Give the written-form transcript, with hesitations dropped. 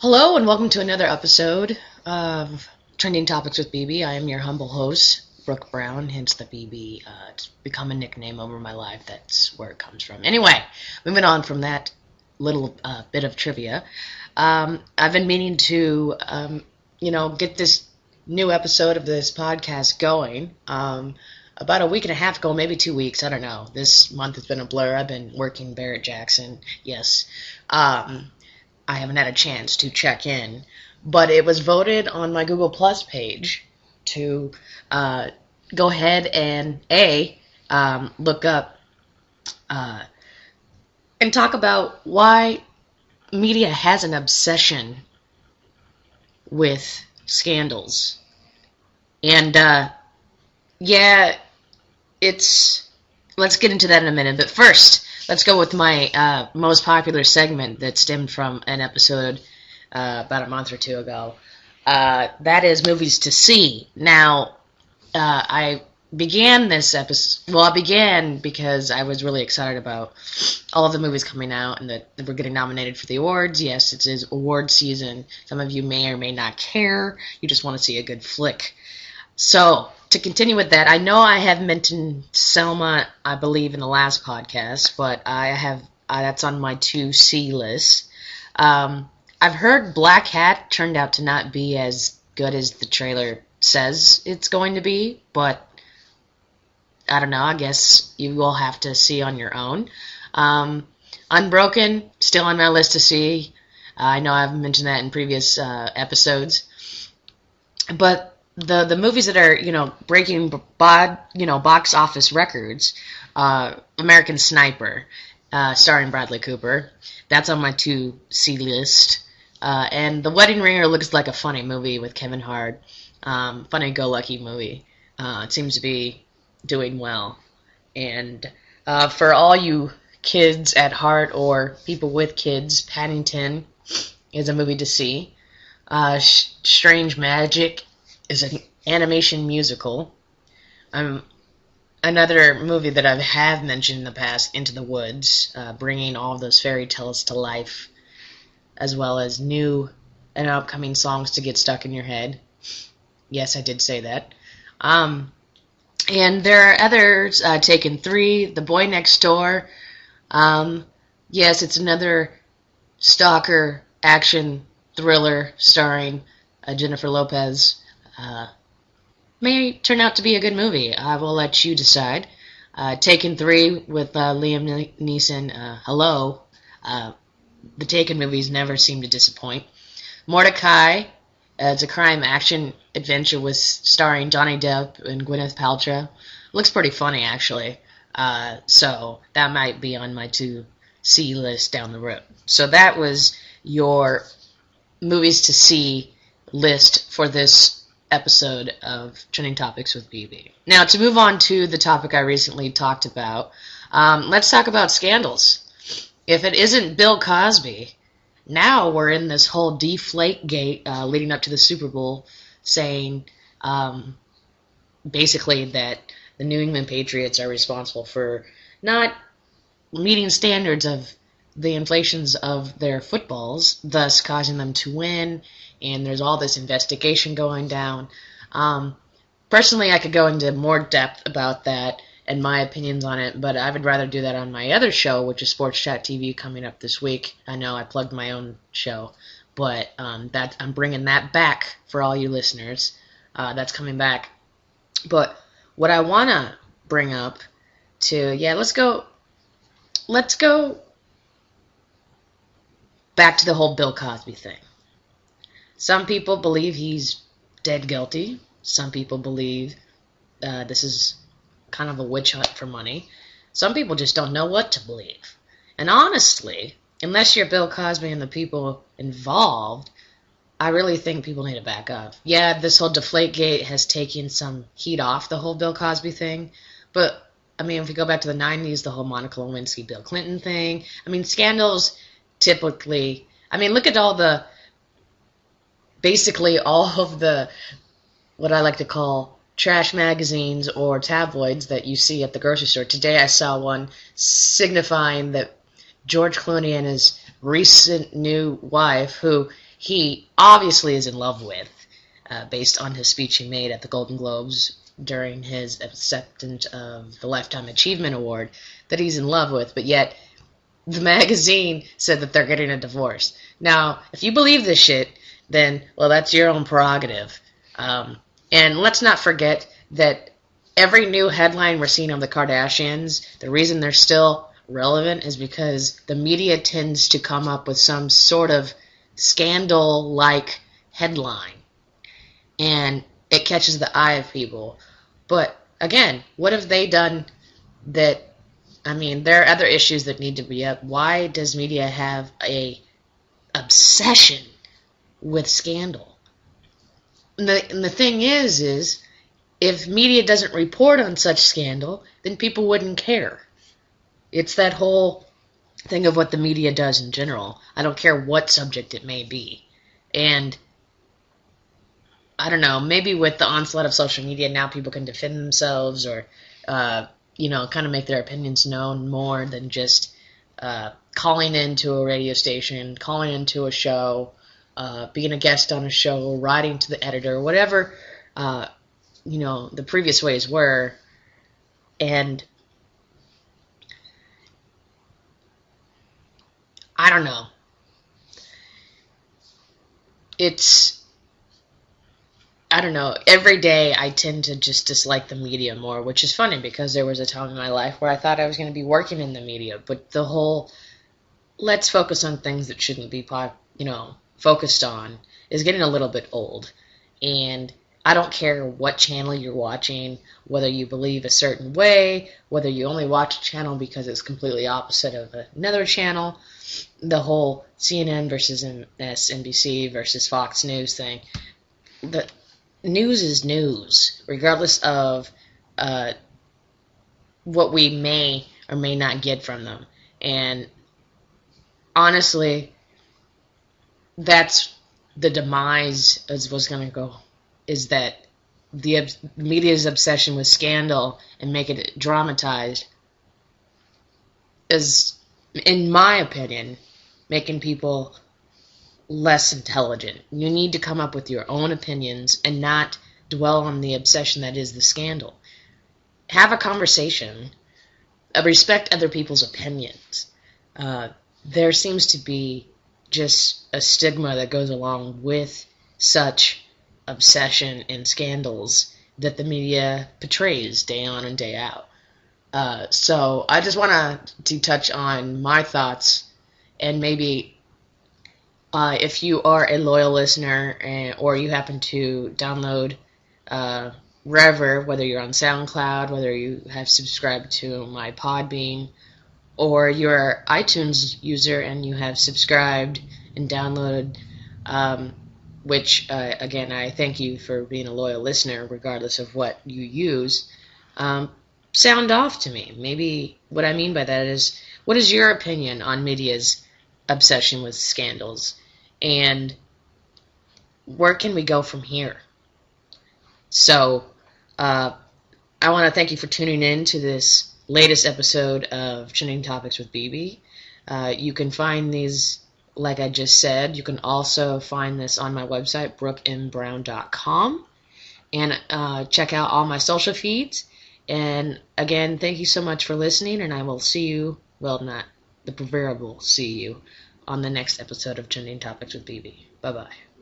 Hello and welcome to another episode of Trending Topics with BB. I am your humble host, Brooke Brown, hence the BB. It's become a nickname over my life. That's where it comes from. Anyway, moving on from that little bit of trivia. I've been meaning to, get this new episode of this podcast going. About a week and a half ago, maybe 2 weeks, I don't know. This month has been a blur. I've been working Barrett Jackson, yes. I haven't had a chance to check in, but it was voted on my Google Plus page to go ahead and look up and talk about why media has an obsession with scandals. And let's get into that in a minute. But first, let's go with my most popular segment that stemmed from an episode about a month or two ago. That is movies to see. Now, I began this episode. Well, I began because I was really excited about all of the movies coming out and that we're getting nominated for the awards. Yes, it is award season. Some of you may or may not care. You just want to see a good flick. So, to continue with that, I know I have mentioned Selma, I believe, in the last podcast, but that's on my to-see list. I've heard Black Hat turned out to not be as good as the trailer says it's going to be, but I don't know, I guess you will have to see on your own. Unbroken, still on my list to see. I know I've mentioned that in previous episodes. But the movies that are, breaking box office records, American Sniper, starring Bradley Cooper, that's on my to-see list. And The Wedding Ringer looks like a funny movie with Kevin Hart. Funny-go-lucky movie. It seems to be doing well. And for all you kids at heart or people with kids, Paddington is a movie to see. Strange Magic is an animation musical. Another movie that I have mentioned in the past, Into the Woods, bringing all of those fairy tales to life, as well as new and upcoming songs to get stuck in your head. Yes, I did say that. And there are others, Taken 3, The Boy Next Door. Yes, it's another stalker action thriller starring Jennifer Lopez. May turn out to be a good movie. I will let you decide. Taken 3 with Liam Neeson. Hello. The Taken movies never seem to disappoint. Mordecai. It's a crime action adventure with starring Johnny Depp and Gwyneth Paltrow. Looks pretty funny, actually. So that might be on my to-see list down the road. So that was your movies to see list for this episode of Trending Topics with BB. Now, to move on to the topic I recently talked about, let's talk about scandals. If it isn't Bill Cosby, now we're in this whole Deflategate leading up to the Super Bowl, saying basically that the New England Patriots are responsible for not meeting standards of the inflations of their footballs, thus causing them to win, and there's all this investigation going down. Personally, I could go into more depth about that and my opinions on it, but I would rather do that on my other show, which is Sports Chat TV, coming up this week. I know I plugged my own show, but I'm bringing that back for all you listeners. That's coming back. But what I want to bring up let's go back to the whole Bill Cosby thing. Some people believe he's dead guilty. Some people believe this is kind of a witch hunt for money. Some people just don't know what to believe. And honestly, unless you're Bill Cosby and the people involved, I really think people need to back up. Yeah, this whole Deflategate has taken some heat off the whole Bill Cosby thing, but I mean, if we go back to the 90s, the whole Monica Lewinsky, Bill Clinton thing, I mean, scandals typically, look at basically all of the, what I like to call trash magazines or tabloids that you see at the grocery store. Today I saw one signifying that George Clooney and his recent new wife, who he obviously is in love with, based on his speech he made at the Golden Globes during his acceptance of the Lifetime Achievement Award, that he's in love with, but yet the magazine said that they're getting a divorce. Now, if you believe this shit, then, well, that's your own prerogative. And let's not forget that every new headline we're seeing of the Kardashians, the reason they're still relevant is because the media tends to come up with some sort of scandal-like headline, and it catches the eye of people. But again, what have they done that, I mean, there are other issues that need to be up. Why does media have a obsession with scandal? And the thing is if media doesn't report on such scandal, then people wouldn't care. It's that whole thing of what the media does in general. I don't care what subject it may be. And I don't know, maybe with the onslaught of social media, now people can defend themselves or, kind of make their opinions known more than just calling into a radio station, calling into a show, being a guest on a show, writing to the editor, whatever, the previous ways were. And I don't know. I don't know. Every day I tend to just dislike the media more, which is funny because there was a time in my life where I thought I was going to be working in the media, but the whole let's focus on things that shouldn't be focused on is getting a little bit old. And I don't care what channel you're watching, whether you believe a certain way, whether you only watch a channel because it's completely opposite of another channel. The whole CNN versus MSNBC versus Fox News thing. The news is news, regardless of what we may or may not get from them. And honestly, that's the demise is what's going to go, is that the media's obsession with scandal and make it dramatized is, in my opinion, making people less intelligent. You need to come up with your own opinions and not dwell on the obsession that is the scandal. Have a conversation. Respect other people's opinions. There seems to be just a stigma that goes along with such obsession and scandals that the media portrays day on and day out. So I just want to touch on my thoughts, and maybe if you are a loyal listener or you happen to download wherever, whether you're on SoundCloud, whether you have subscribed to my Podbean, or you're an iTunes user and you have subscribed and downloaded, which, again, I thank you for being a loyal listener regardless of what you use, sound off to me. Maybe what I mean by that is, what is your opinion on media's obsession with scandals? And where can we go from here? So, I want to thank you for tuning in to this latest episode of Trending Topics with BB. You can find these, like I just said, you can also find this on my website, brookembrown.com, and check out all my social feeds. And again, thank you so much for listening, and I will see you, well, not the proverbial see you, on the next episode of Trending Topics with BB. Bye-bye.